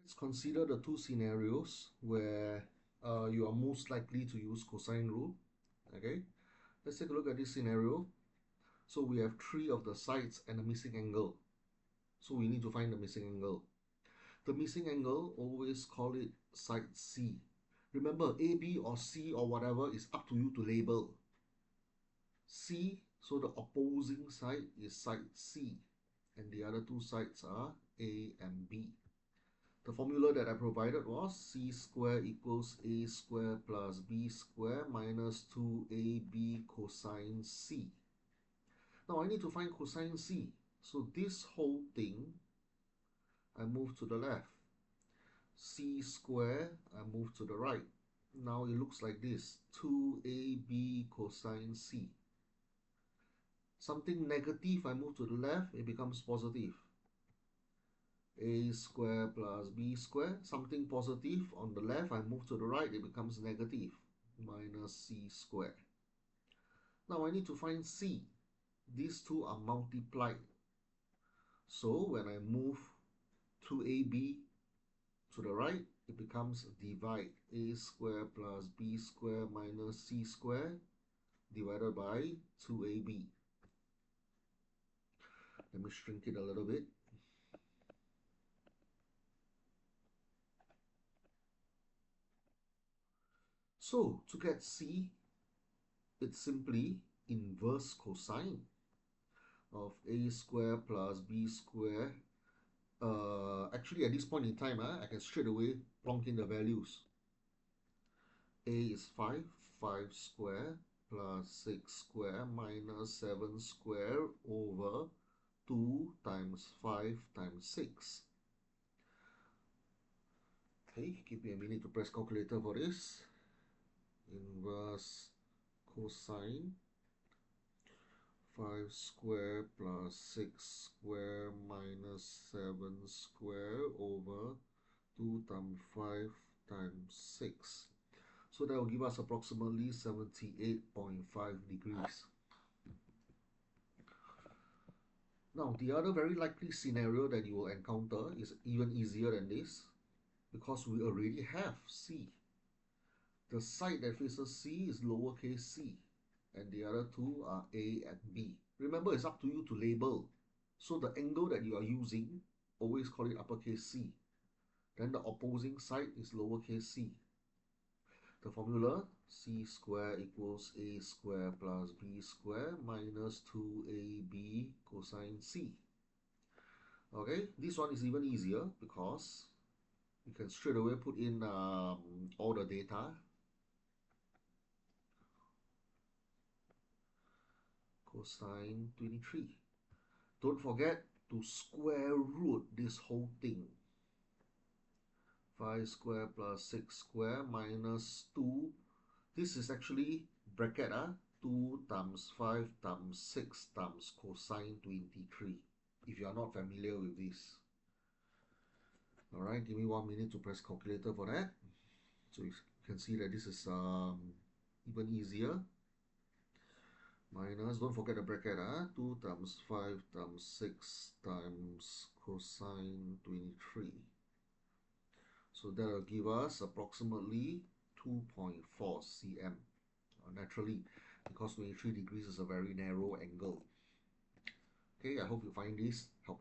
Let's consider the two scenarios where you are most likely to use cosine rule. Okay, let's take a look at this scenario. So we have three of the sides and a missing angle. So we need to find the missing angle. The missing angle, always call it side C. Remember, A, B or C or whatever is up to you to label. C, so the opposing side is side C, and the other two sides are A and B. The formula that I provided was C square equals A square plus B square minus 2AB cosine C. Now I need to find cosine C. So this whole thing, I move to the left. C square, I move to the right. Now it looks like this, 2AB cosine C. Something negative, I move to the left, it becomes positive. A square plus B square, something positive on the left, I move to the right, it becomes negative, minus C square. Now I need to find C. These two are multiplied. So when I move 2AB to the right, it becomes divide. A square plus B square minus C square divided by 2AB. Let me shrink it a little bit. So to get C, it's simply inverse cosine of A square plus B square. Actually at this point in time, I can straight away plonk in the values. A is 5, 5 square plus 6 square minus 7 square over 2 times 5 times 6. Okay, give me a minute to press calculator for this. Inverse cosine 5 square plus 6 square minus 7 square over 2 times 5 times 6. So that will give us approximately 78.5 degrees. Now, the other very likely scenario that you will encounter is even easier than this, because we already have C. The side that faces C is lowercase c, and the other two are A and B. Remember, it's up to you to label. So the angle that you are using, always call it uppercase C. Then the opposing side is lowercase c. The formula, C square equals A square plus B square minus 2AB cosine C. Okay, this one is even easier because you can straight away put in all the data. Cosine 23. Don't forget to square root this whole thing. 5 square plus 6 square minus 2. This is actually bracket 2 times 5 times 6 times cosine 23. If you are not familiar with this. Alright, give me 1 minute to press calculator for that. So you can see that this is even easier. Minus, don't forget the bracket, 2 times 5 times 6 times cosine 23. So that will give us approximately 2.4 cm. Naturally, because 23 degrees is a very narrow angle. Okay, I hope you find this helpful.